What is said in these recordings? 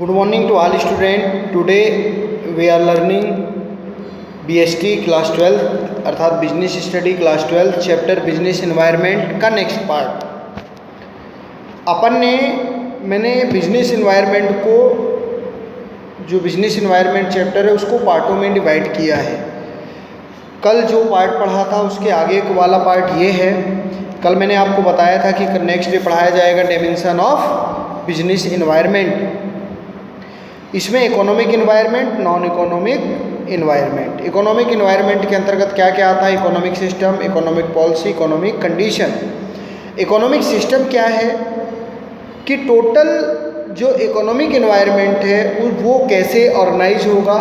Good morning to all students. Today we are learning BST class 12 अर्थात business study class 12 chapter business environment का next part. मैंने business environment को, जो business environment chapter है उसको पार्टों में डिवाइड किया है। कल जो पार्ट पढ़ा था उसके आगे वाला पार्ट ये है। कल मैंने आपको बताया था कि नेक्स्ट डे पढ़ाया जाएगा डायमेंशन ऑफ बिजनेस एनवायरनमेंट। इसमें economic environment, non economic environment. Economic environment के अंतर्गत क्या क्या आता है? Economic system, economic policy, economic condition. Economic system क्या है कि टोटल जो इकोनॉमिक एनवायरनमेंट है वो कैसे ऑर्गेनाइज होगा,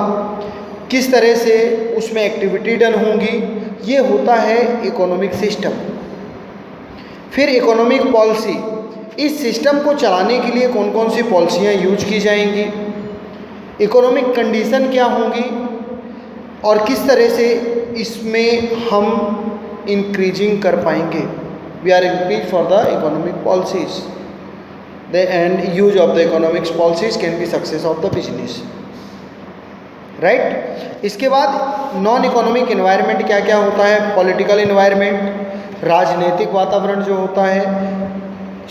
किस तरह से उसमें एक्टिविटी डन होंगी, ये होता है इकोनॉमिक सिस्टम। फिर इकोनॉमिक पॉलिसी, इस सिस्टम को चलाने के लिए कौन कौन सी पॉलिसियाँ यूज की जाएंगी। इकोनॉमिक कंडीशन क्या होंगी और किस तरह से इसमें हम इंक्रीजिंग कर पाएंगे। We are increase for the economic policies the end use of the economics policies can be success of the business, right. इसके बाद नॉन इकोनॉमिक एनवायरनमेंट क्या क्या होता है? पॉलिटिकल एनवायरनमेंट, राजनीतिक वातावरण जो होता है,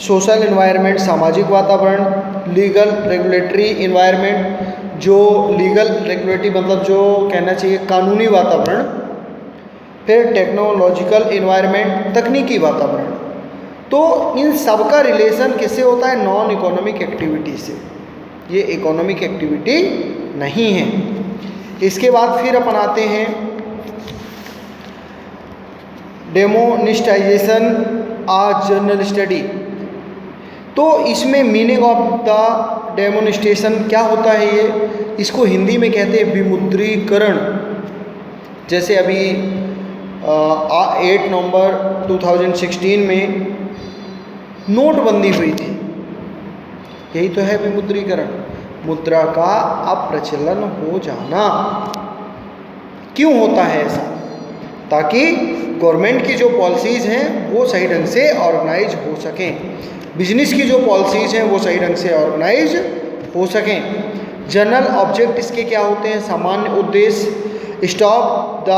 सोशल एनवायरनमेंट, सामाजिक वातावरण, लीगल रेगुलेटरी एनवायरनमेंट, जो लीगल रेगुलेटरी मतलब जो कहना चाहिए कानूनी वातावरण, फिर टेक्नोलॉजिकल एनवायरनमेंट, तकनीकी वातावरण। तो इन सब का रिलेशन किससे होता है? नॉन इकोनॉमिक एक्टिविटी से। ये इकोनॉमिक एक्टिविटी नहीं है। इसके बाद फिर अपन आते हैं डेमोनिस्टाइजेशन आज जर्नल स्टडी। तो इसमें मीनिंग ऑफ द डेमोनिस्ट्रेशन क्या होता है? ये इसको हिंदी में कहते हैं विमुद्रीकरण। जैसे अभी 8 नवंबर 2016 में नोटबंदी हुई थी, यही तो है विमुद्रीकरण, मुद्रा का अप्रचलन हो जाना। क्यों होता है ऐसा? ताकि गवर्नमेंट की जो पॉलिसीज़ हैं वो सही ढंग से ऑर्गेनाइज हो सकें, बिजनेस की जो पॉलिसीज़ हैं वो सही ढंग से ऑर्गेनाइज हो सकें। जनरल ऑब्जेक्ट इसके क्या होते हैं? सामान्य उद्देश्य, stop the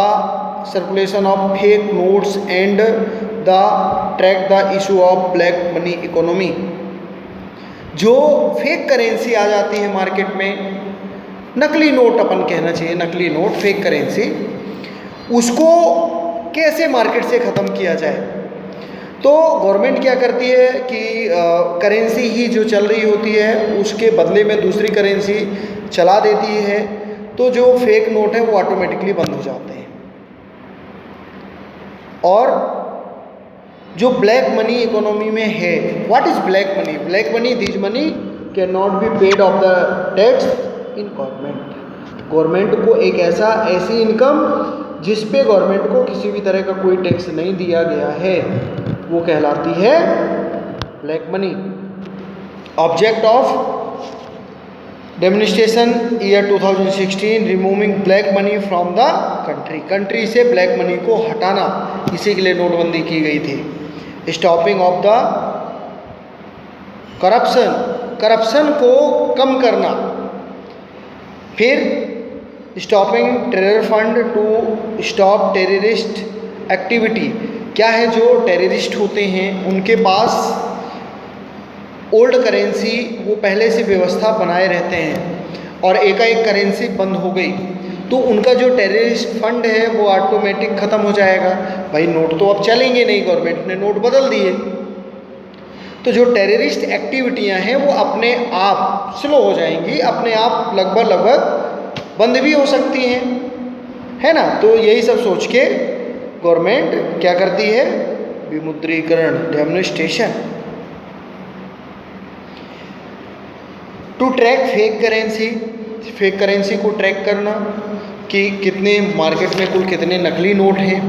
circulation of fake notes and the track the issue of black money economy. जो फेक करेंसी आ जाती है मार्केट में, नकली नोट अपन कहना चाहिए, नकली नोट, फेक करेंसी, उसको कैसे मार्केट से ख़त्म किया जाए। तो गवर्नमेंट क्या करती है कि करेंसी ही जो चल रही होती है उसके बदले में दूसरी करेंसी चला देती है, तो जो फेक नोट है वो ऑटोमेटिकली बंद हो जाते हैं। और जो ब्लैक मनी इकोनॉमी में है, what is black money? Black money, this money can not be paid of the tax in government. Government को एक ऐसी इनकम जिस पे गवर्नमेंट को किसी भी तरह का कोई टैक्स नहीं दिया गया है, वो कहलाती है black money. Object of demonetisation year 2016, removing black money from the country. Country से ब्लैक मनी को हटाना, इसी के लिए नोटबंदी की गई थी। Stopping of the corruption, corruption को कम करना। फिर stopping terror fund to stop terrorist activity. क्या है? जो टेररिस्ट होते हैं उनके पास ओल्ड करेंसी, वो पहले से व्यवस्था बनाए रहते हैं और एकाएक करेंसी बंद हो गई तो उनका जो टेररिस्ट फंड है वो ऑटोमेटिक ख़त्म हो जाएगा। भाई नोट तो अब चलेंगे नहीं, गवर्नमेंट ने नोट बदल दिए, तो जो टेररिस्ट एक्टिविटियां हैं वो अपने आप स्लो हो जाएंगी, अपने आप लगभग बंद भी हो सकती हैं, है ना। तो यही सब सोच के गवर्नमेंट क्या करती है? विमुद्रीकरण, demonetisation. To track fake currency, fake currency को ट्रैक करना कि कितने मार्केट में कुल कितने नकली नोट हैं।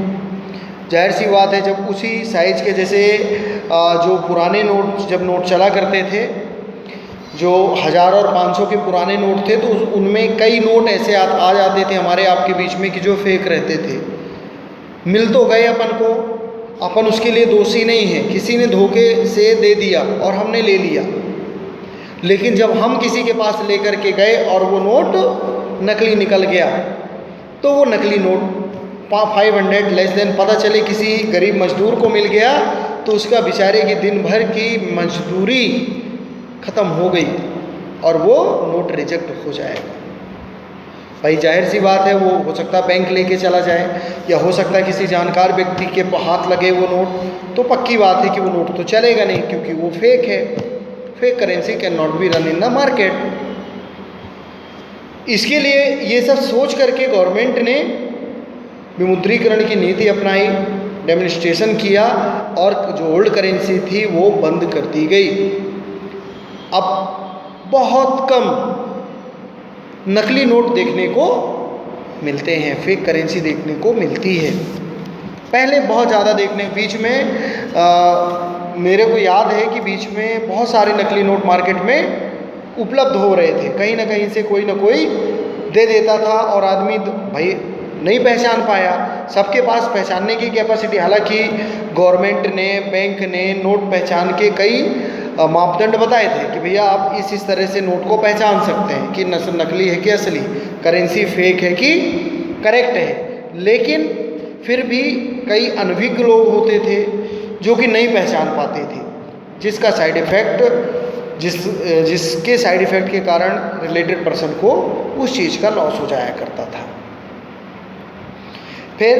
जाहिर सी बात है, जब उसी साइज के जैसे जो पुराने नोट, जब नोट चला करते थे, जो 1000 और 500 के पुराने नोट थे, तो उनमें कई नोट ऐसे आ जाते थे हमारे आपके बीच में कि जो फेक रहते थे। मिल तो गए अपन को, अपन उसके लिए दोषी नहीं है, किसी ने धोखे से दे दिया और हमने ले लिया, लेकिन जब हम किसी के पास लेकर के गए और वो नोट नकली निकल गया, तो वो नकली नोट 500 लेस देन पता चले किसी गरीब मजदूर को मिल गया, तो उसका बेचारे की दिन भर की मजदूरी ख़त्म हो गई और वो नोट रिजेक्ट हो जाएगा। भाई जाहिर सी बात है, वो हो सकता है बैंक लेके चला जाए, या हो सकता है किसी जानकार व्यक्ति के हाथ लगे वो नोट, तो पक्की बात है कि वो नोट तो चलेगा नहीं, क्योंकि वो फेक है। Fake currency can not be run in the market. इसके लिए ये सब सोच करके गवर्नमेंट ने विमुद्रीकरण की नीति अपनाई, डेमोन्स्ट्रेशन किया, और जो ओल्ड करेंसी थी वो बंद कर दी गई। अब बहुत कम नकली नोट देखने को मिलते हैं, फेक करेंसी देखने को मिलती है। पहले बहुत ज़्यादा देखने, बीच में मेरे को याद है कि बीच में बहुत सारे नकली नोट मार्केट में उपलब्ध हो रहे थे, कहीं ना कहीं से कोई ना कोई दे देता था और आदमी भाई नहीं पहचान पाया। सबके पास पहचानने की कैपेसिटी, हालांकि गवर्नमेंट ने, बैंक ने नोट पहचान के कई मापदंड बताए थे कि भैया आप इस तरह से नोट को पहचान सकते हैं कि नकली है कि असली, करेंसी फेक है कि करेक्ट है। लेकिन फिर भी कई अनभिज्ञ लोग होते थे जो कि नहीं पहचान पाते थे, जिसका साइड इफ़ेक्ट जिसके साइड इफ़ेक्ट के कारण रिलेटेड पर्सन को उस चीज़ का लॉस हो जाया करता था। फिर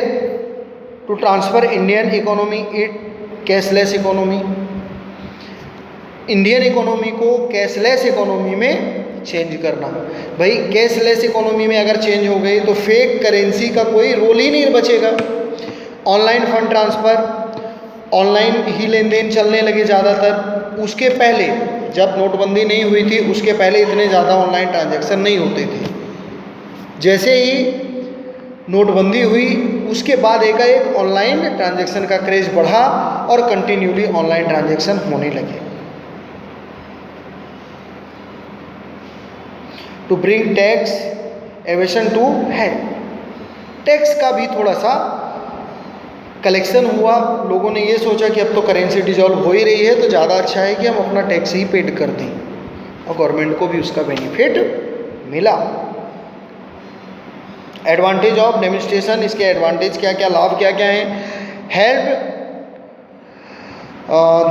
to transfer Indian economy it cashless economy, Indian economy को कैशलेस इकोनॉमी में चेंज करना। भाई कैशलेस इकोनॉमी में अगर चेंज हो गई तो फेक करेंसी का कोई रोल ही नहीं बचेगा। ऑनलाइन फंड ट्रांसफ़र, ऑनलाइन ही लेन देन चलने लगे ज़्यादातर। उसके पहले जब नोटबंदी नहीं हुई थी, उसके पहले इतने ज़्यादा ऑनलाइन ट्रांजैक्शन नहीं होते थे। जैसे ही नोटबंदी हुई उसके बाद एकाएक ऑनलाइन ट्रांजैक्शन का क्रेज़ बढ़ा और कंटिन्यूली ऑनलाइन ट्रांजैक्शन होने लगे। To bring tax evasion to है, टैक्स का भी थोड़ा सा कलेक्शन हुआ। लोगों ने ये सोचा कि अब तो करेंसी डिजॉल्व हो ही रही है, तो ज़्यादा अच्छा है कि हम अपना टैक्स ही पेड कर दें, और गवर्नमेंट को भी उसका बेनिफिट मिला। एडवांटेज ऑफ डेमोन्स्ट्रेशन, इसके एडवांटेज क्या क्या, लाभ क्या क्या हैं। Help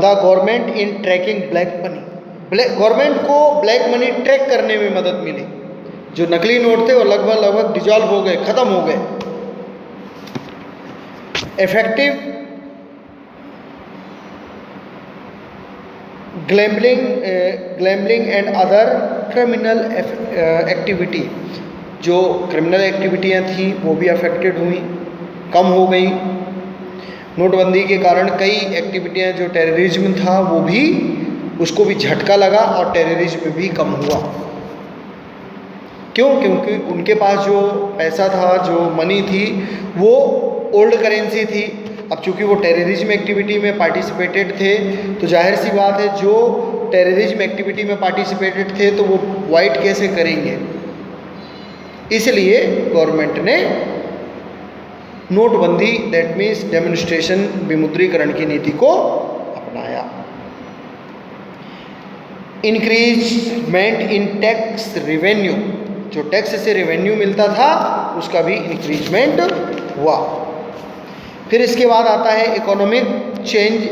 the government in tracking black money, government को ब्लैक मनी ट्रैक करने में मदद मिली। जो नकली नोट थे वो लगभग डिजॉल्व हो गए, ख़त्म हो गए। Effective gambling and other criminal activity, जो क्रिमिनल एक्टिविटियाँ थी वो भी अफेक्टेड हुई, कम हो गई। नोटबंदी के कारण कई एक्टिविटियाँ, जो टेररिज्म था वो भी, उसको भी झटका लगा और टेररिज्म भी कम हुआ। क्यों? क्योंकि उनके पास जो पैसा था, जो मनी थी, वो ओल्ड करेंसी थी। अब चूंकि वो टेररिज्म एक्टिविटी में पार्टिसिपेटेड थे, तो जाहिर सी बात है जो टेररिज्म एक्टिविटी में पार्टिसिपेटेड थे तो वो वाइट कैसे करेंगे। इसलिए गवर्नमेंट ने नोटबंदी, दैट मीन्स डेमोन्स्ट्रेशन, विमुद्रीकरण की नीति को अपनाया। इंक्रीजमेंट इन टैक्स रेवेन्यू, जो टैक्स से रेवेन्यू मिलता था उसका भी इंक्रीजमेंट हुआ। फिर इसके बाद आता है economic change.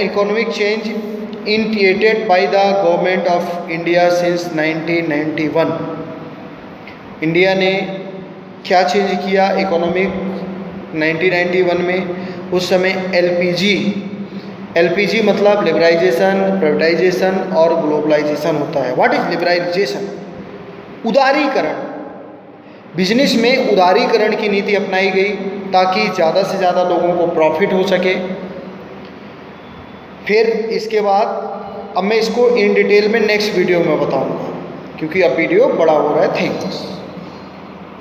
Economic change initiated by the government of India since 1991। India ने क्या चेंज किया इकोनॉमिक 1991 में? उस समय एलपीजी मतलब लिबराइजेशन, प्राइवेटाइजेशन और ग्लोबलाइजेशन होता है। What is liberalisation? उदारीकरण। बिजनेस में उदारीकरण की नीति अपनाई गई ताकि ज़्यादा से ज़्यादा लोगों को प्रॉफिट हो सके। फिर इसके बाद अब मैं इसको इन डिटेल में नेक्स्ट वीडियो में बताऊंगा, क्योंकि अब वीडियो बड़ा हो रहा है। थैंक्स।